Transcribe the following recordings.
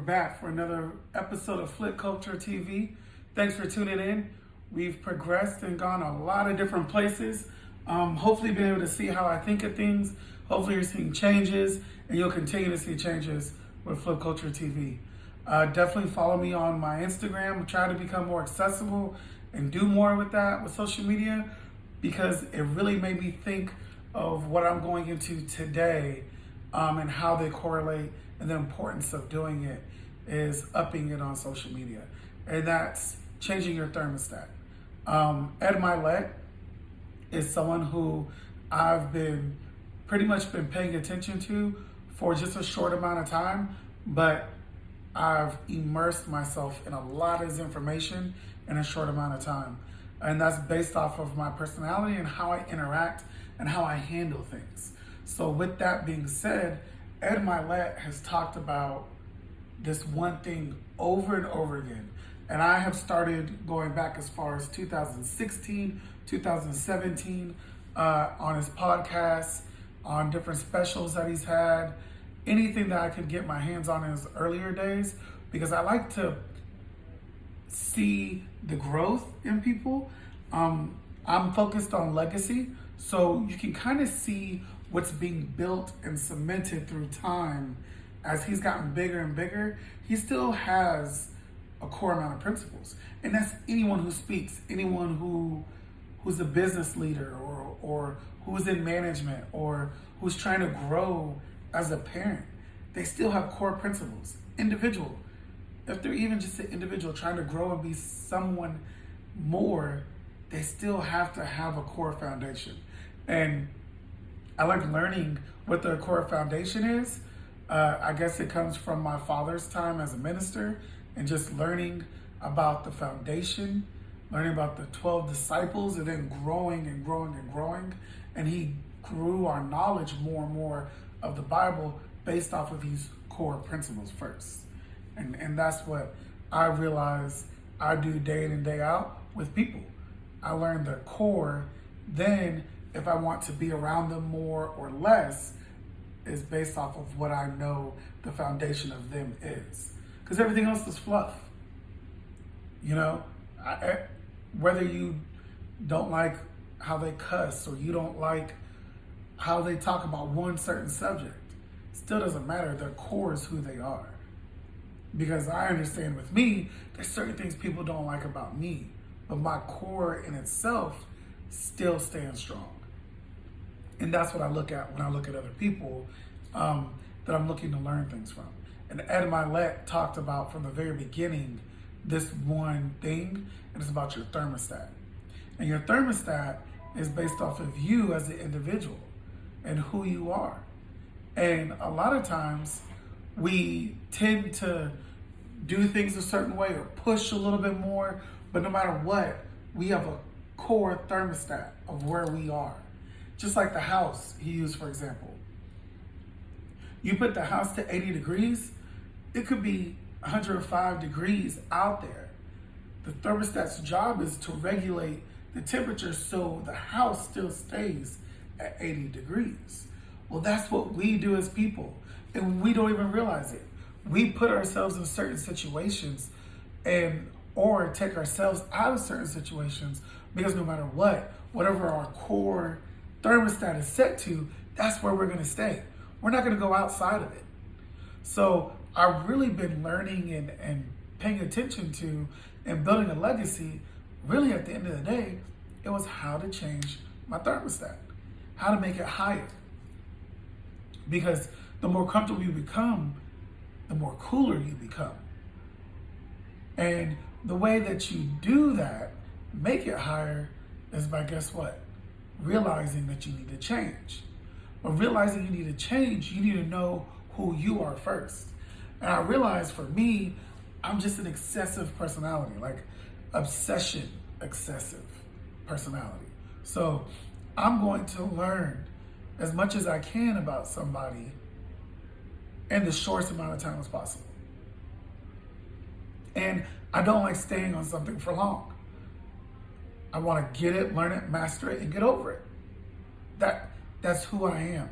back for another episode of Flip Culture TV. Thanks for tuning in. We've progressed and gone a lot of different places. Hopefully been able to see how I think of things. Hopefully you're seeing changes and you'll continue to see changes with Flip Culture TV. Definitely follow me on my Instagram. Try to become more accessible and do more with that with social media, because it really made me think of what I'm going into today and how they correlate, and the importance of doing it is upping it on social media. And that's changing your thermostat. Ed Milet is someone who I've been pretty much been paying attention to for just a short amount of time, but I've immersed myself in a lot of his information in a short amount of time. And that's based off of my personality and how I interact and how I handle things. So with that being said, Ed Milet has talked about this one thing over and over again. And I have started going back as far as 2016, 2017, on his podcasts, on different specials that he's had, anything that I could get my hands on in his earlier days, because I like to see the growth in people. I'm focused on legacy, so you can kind of see what's being built and cemented through time. As he's gotten bigger and bigger, he still has a core amount of principles. And that's anyone who speaks, anyone who's a business leader or who's in management or who's trying to grow as a parent. They still have core principles. Individual. If they're even just an individual trying to grow and be someone more, they still have to have a core foundation. And I like learning what their core foundation is. I guess it comes from my father's time as a minister and just learning about the foundation, learning about the 12 disciples, and then growing and growing and growing. And he grew our knowledge more and more of the Bible based off of these core principles first. And that's what I realize I do day in and day out with people. I learn the core, then if I want to be around them more or less is based off of what I know the foundation of them is. Because everything else is fluff. You know, whether you don't like how they cuss or you don't like how they talk about one certain subject, still doesn't matter. Their core is who they are. Because I understand with me, there's certain things people don't like about me, but my core in itself still stands strong. And that's what I look at when I look at other people that I'm looking to learn things from. And Ed Milet talked about from the very beginning this one thing, and it's about your thermostat. And your thermostat is based off of you as an individual and who you are. And a lot of times we tend to do things a certain way or push a little bit more, but no matter what, we have a core thermostat of where we are. Just like the house he used, for example. You put the house to 80 degrees, it could be 105 degrees out there. The thermostat's job is to regulate the temperature so the house still stays at 80 degrees. Well, that's what we do as people, and we don't even realize it. We put ourselves in certain situations or take ourselves out of certain situations because no matter what, whatever our core thermostat is set to, that's where we're going to stay. We're not going to go outside of it. So I've really been learning and paying attention to and building a legacy. Really, at the end of the day, it was how to change my thermostat, how to make it higher. Because the more comfortable you become, the more cooler you become. And the way that you do that, make it higher, is by, guess what? Realizing that you need to change. But realizing you need to change, you need to know who you are first. And I realized for me, I'm just an excessive personality, like obsession, excessive personality. So I'm going to learn as much as I can about somebody in the shortest amount of time as possible. And I don't like staying on something for long. I want to get it, learn it, master it, and get over it. That's who I am.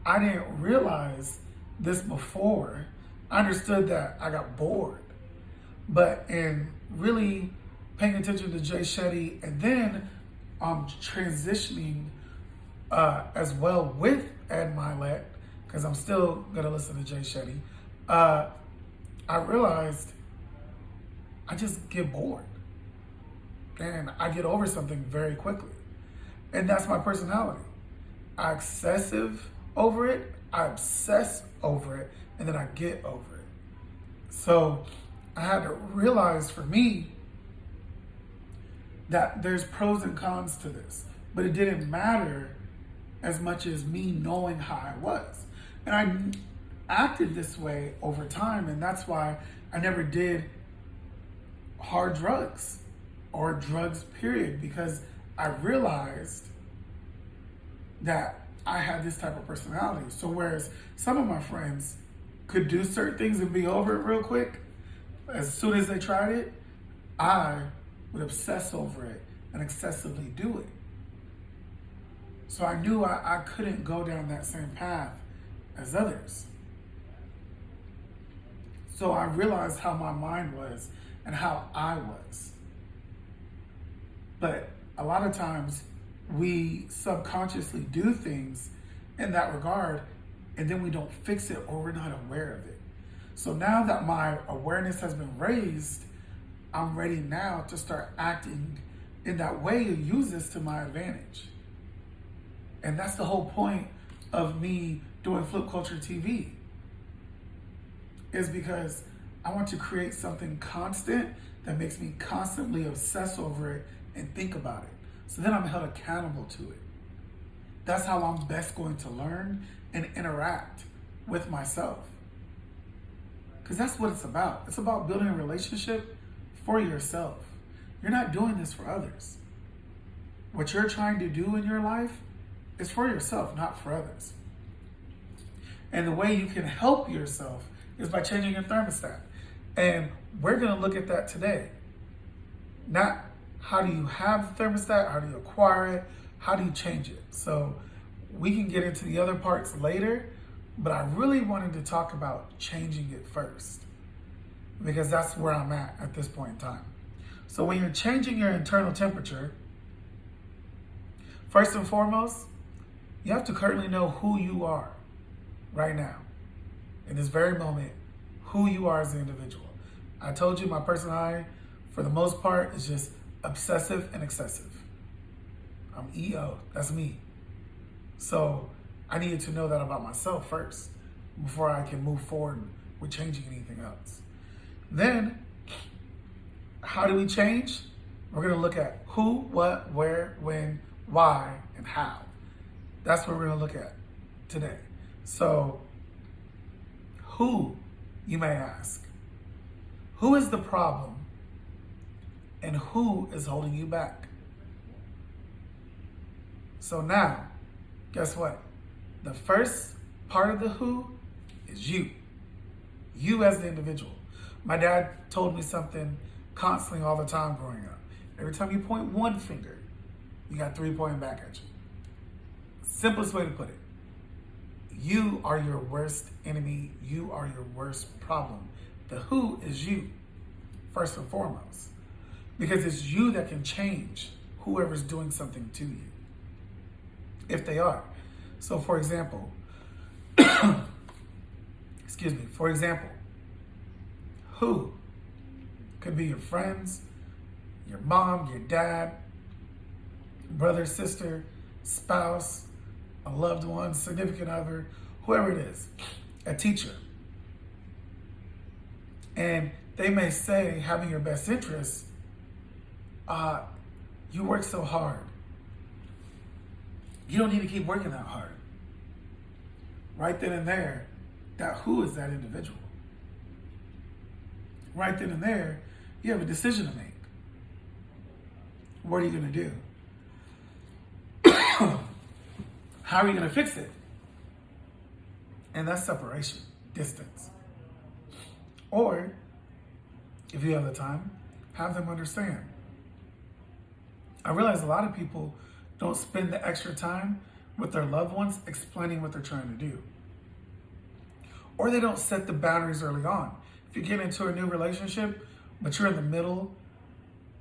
I didn't realize this before I understood that I got bored. But in really paying attention to Jay Shetty and then transitioning as well with Ed Milet, because I'm still going to listen to Jay Shetty, I realized I just get bored. And I get over something very quickly. And that's my personality. I excessive over it, I obsess over it, and then I get over it. So I had to realize for me that there's pros and cons to this, but it didn't matter as much as me knowing how I was. And I acted this way over time, and that's why I never did hard drugs or drugs, period, because I realized that I had this type of personality. So whereas some of my friends could do certain things and be over it real quick, as soon as they tried it, I would obsess over it and excessively do it. So I knew I couldn't go down that same path as others. So I realized how my mind was and how I was. But a lot of times we subconsciously do things in that regard and then we don't fix it or we're not aware of it. So now that my awareness has been raised, I'm ready now to start acting in that way and use this to my advantage. And that's the whole point of me doing Flip Culture TV, is because I want to create something constant that makes me constantly obsess over it and think about it. So then I'm held accountable to it. That's how I'm best going to learn and interact with myself. Because that's what it's about. It's about building a relationship for yourself. You're not doing this for others. What you're trying to do in your life is for yourself, not for others. And the way you can help yourself is by changing your thermostat. And we're going to look at that today. Not how do you have the thermostat, how do you acquire it, how do you change it. So we can get into the other parts later, but I really wanted to talk about changing it first, because that's where I'm at this point in time. So when you're changing your internal temperature, first and foremost, you have to currently know who you are right now, in this very moment, who you are as an individual. I told you my personality, for the most part, is just obsessive and excessive. I'm EO, that's me. So I needed to know that about myself first before I can move forward with changing anything else. Then, how do we change? We're gonna look at who, what, where, when, why, and how. That's what we're gonna look at today. So, who, you may ask? Who is the problem and who is holding you back? So now, guess what? The first part of the who is you. You as the individual. My dad told me something constantly all the time growing up. Every time you point one finger, you got three pointing back at you. Simplest way to put it. You are your worst enemy. You are your worst problem. The who is you, first and foremost. Because it's you that can change whoever's doing something to you, if they are. So for example, for example, who could be your friends, your mom, your dad, brother, sister, spouse, a loved one, significant other, whoever it is, a teacher. And they may say, having your best interests, you work so hard. You don't need to keep working that hard. Right then and there, that who is that individual? Right then and there, you have a decision to make. What are you going to do? How are you going to fix it? And that's separation, distance. Or, if you have the time, have them understand. I realize a lot of people don't spend the extra time with their loved ones explaining what they're trying to do. or they don't set the boundaries early on. If you get into a new relationship, but you're in the middle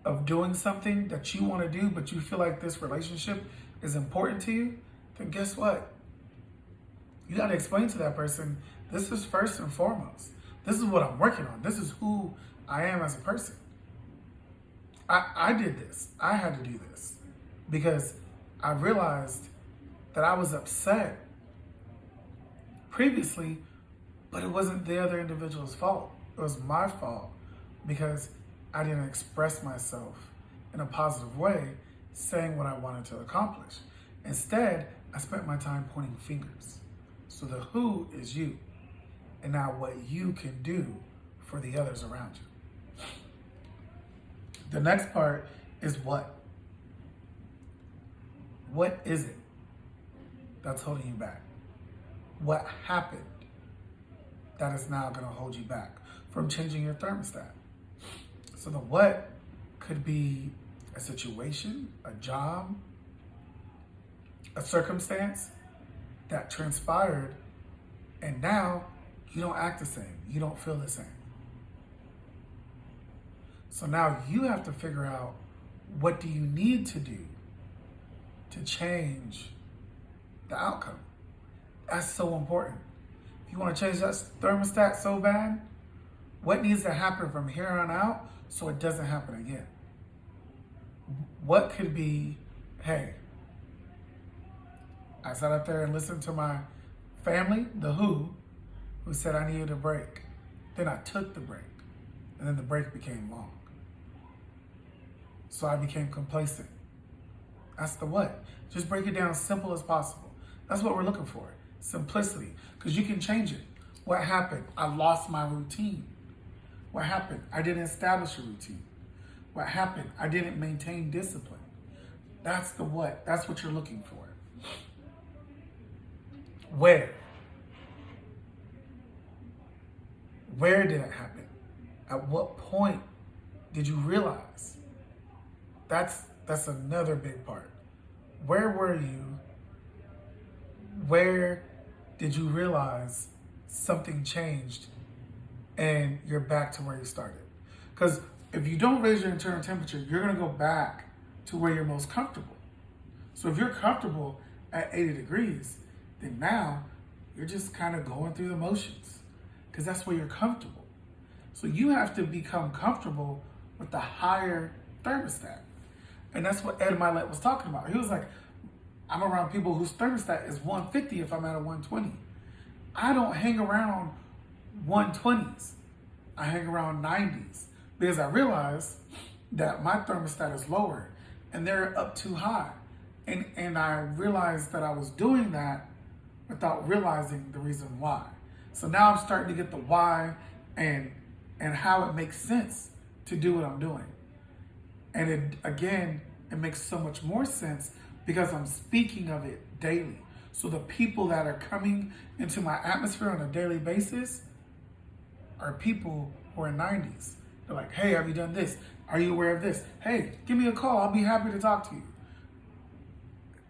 of doing something that you want to do, but you feel like this relationship is important to you, then guess what? You got to explain to that person, this is first and foremost. This is what I'm working on. This is who I am as a person. I did this. I had to do this because I realized that I was upset previously, but it wasn't the other individual's fault. It was my fault because I didn't express myself in a positive way, saying what I wanted to accomplish. Instead, I spent my time pointing fingers. So the who is you, and now what you can do for the others around you. The next part is what. What is it that's holding you back? What happened that is now going to hold you back from changing your thermostat? So the what could be a situation, a job, a circumstance that transpired, and now you don't act the same. You don't feel the same. So now you have to figure out, what do you need to do to change the outcome? That's so important. If you want to change that thermostat so bad, what needs to happen from here on out so it doesn't happen again? What could be, hey, I sat up there and listened to my family, the who said I needed a break. Then I took the break, and then the break became long. So I became complacent. That's the what. Just break it down as simple as possible. That's what we're looking for, simplicity, because you can change it. What happened? I lost my routine. What happened? I didn't establish a routine. What happened? I didn't maintain discipline. That's the what. That's what you're looking for. Where? Where did it happen? At what point did you realize? That's another big part. Where were you? Where did you realize something changed and you're back to where you started? Because if you don't raise your internal temperature, you're going to go back to where you're most comfortable. So if you're comfortable at 80 degrees, then now you're just kind of going through the motions because that's where you're comfortable. So you have to become comfortable with the higher thermostat. And that's what Ed Milet was talking about. He was like, I'm around people whose thermostat is 150 if I'm at a 120. I don't hang around 120s. I hang around 90s because I realized that my thermostat is lower and they're up too high. And I realized that I was doing that without realizing the reason why. So now I'm starting to get the why and how it makes sense to do what I'm doing. And it makes so much more sense because I'm speaking of it daily. So the people that are coming into my atmosphere on a daily basis are people who are 90s. They're like, hey, have you done this? Are you aware of this? Hey, give me a call. I'll be happy to talk to you.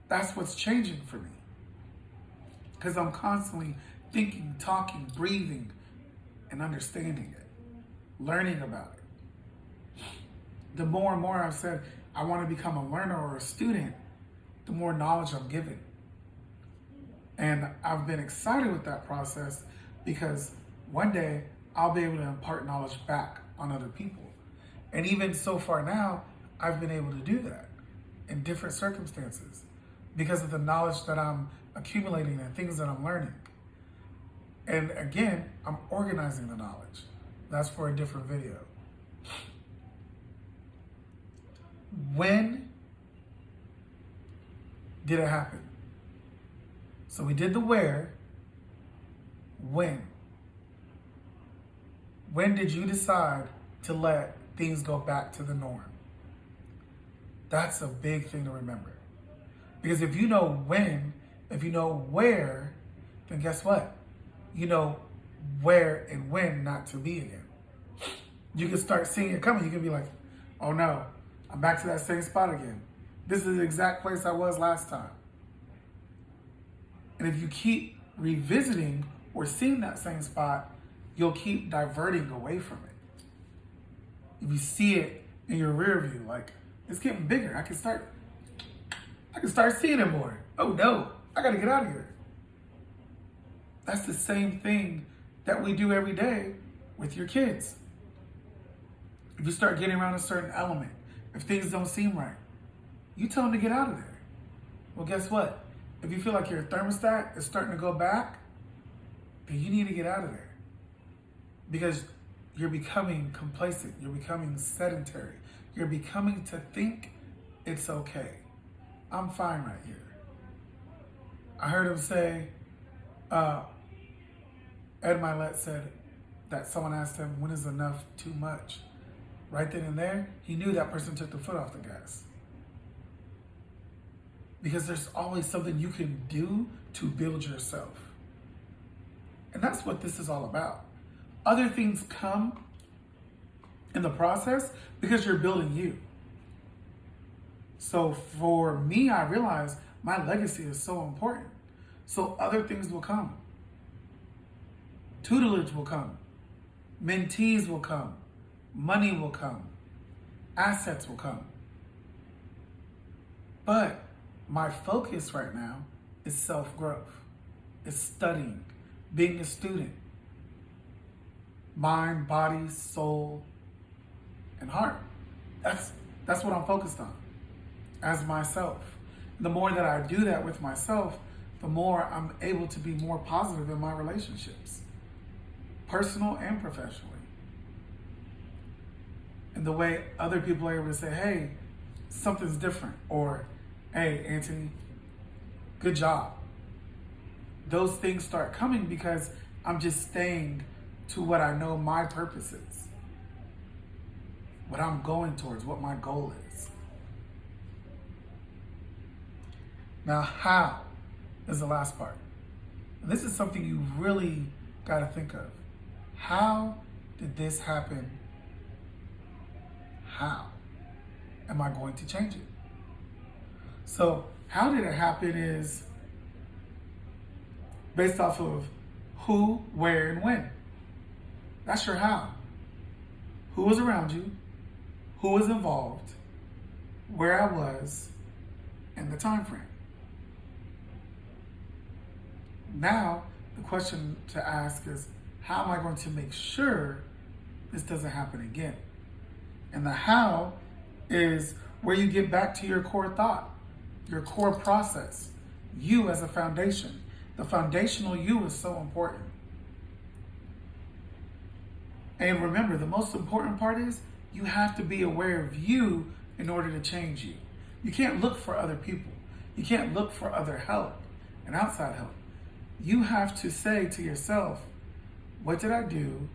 That's what's changing for me. Because I'm constantly thinking, talking, breathing, and understanding it, learning about it. The more and more I've said, I want to become a learner or a student, the more knowledge I'm given. And I've been excited with that process because one day I'll be able to impart knowledge back on other people. And even so far now, I've been able to do that in different circumstances because of the knowledge that I'm accumulating and things that I'm learning. And again, I'm organizing the knowledge. That's for a different video. When did it happen? So we did the where. When? When did you decide to let things go back to the norm? That's a big thing to remember. Because if you know when, if you know where, then guess what? You know where and when not to be again. You can start seeing it coming. You can be like, oh no, I'm back to that same spot again. This is the exact place I was last time. And if you keep revisiting or seeing that same spot, you'll keep diverting away from it. If you see it in your rear view, like, it's getting bigger. I can start seeing it more. Oh no, I gotta get out of here. That's the same thing that we do every day with your kids. If you start getting around a certain element, if things don't seem right, you tell them to get out of there. Well, guess what? If you feel like your thermostat is starting to go back, then you need to get out of there. Because you're becoming complacent. You're becoming sedentary. You're becoming to think it's okay. I'm fine right here. I heard him say, Ed Milet said that someone asked him, when is enough too much? Right then and there, he knew that person took the foot off the gas. Because there's always something you can do to build yourself. And that's what this is all about. Other things come in the process because you're building you. So for me, I realized my legacy is so important. So other things will come. Tutelage will come. Mentees will come. Money will come. Assets will come. But my focus right now is self-growth. It's studying, being a student. Mind, body, soul, and heart. That's what I'm focused on as myself. The more that I do that with myself, the more I'm able to be more positive in my relationships, personal and professionally. And the way other people are able to say, hey, something's different, or hey, Anthony, good job. Those things start coming because I'm just staying to what I know my purpose is, what I'm going towards, what my goal is. Now, how is the last part. And this is something you really got to think of. How did this happen? How am I going to change it? So how did it happen is based off of who, where, and when. That's your how. Who was around you, who was involved, where I was, and the time frame. Now, the question to ask is, how am I going to make sure this doesn't happen again? And the how is where you get back to your core thought, your core process, you as a foundation. The foundational you is so important. And remember, the most important part is you have to be aware of you in order to change you. You can't look for other people. You can't look for other help and outside help. You have to say to yourself, what did I do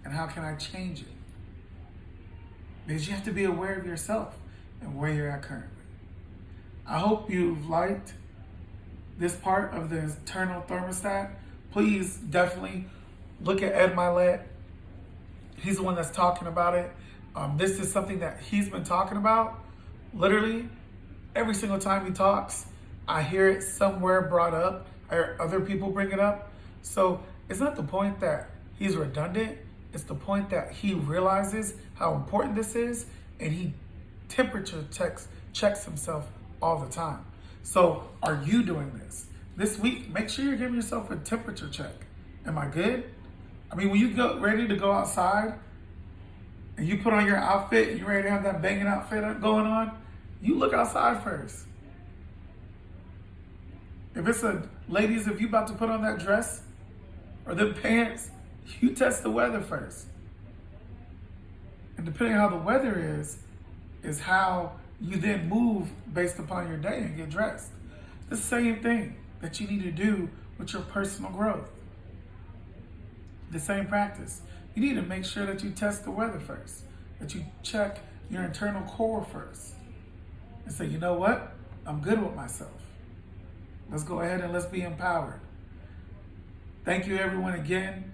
and how can I change it? Because you have to be aware of yourself and where you're at currently. I hope you've liked this part of the internal thermostat. Please definitely look at Ed Milet. He's the one that's talking about it. This is something that he's been talking about. Literally, every single time he talks, I hear it somewhere brought up. I hear other people bring it up. So it's not the point that he's redundant. It's the point that he realizes how important this is, and he temperature checks himself all the time. So are you doing this? This week, make sure you're giving yourself a temperature check. Am I good? I mean, when you go ready to go outside and you put on your outfit and you're ready to have that banging outfit going on, you look outside first. If it's ladies, if you about to put on that dress or the pants, you test the weather first. And depending on how the weather is how you then move based upon your day and get dressed. The same thing that you need to do with your personal growth. The same practice. You need to make sure that you test the weather first, that you check your internal core first, and say, you know what? I'm good with myself. Let's go ahead and let's be empowered. Thank you everyone again.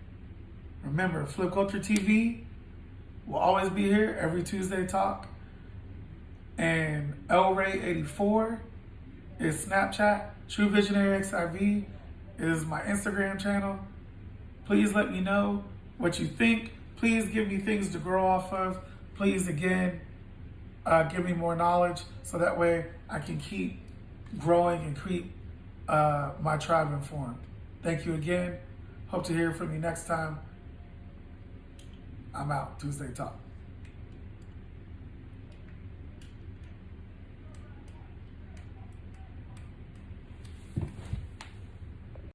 Remember, Flip Culture TV will always be here every Tuesday talk. And LRay84 is Snapchat. True Visionary XIV is my Instagram channel. Please let me know what you think. Please give me things to grow off of. Please, again, give me more knowledge so that way I can keep growing and keep my tribe informed. Thank you again. Hope to hear from you next time. I'm out. Tuesday Talk.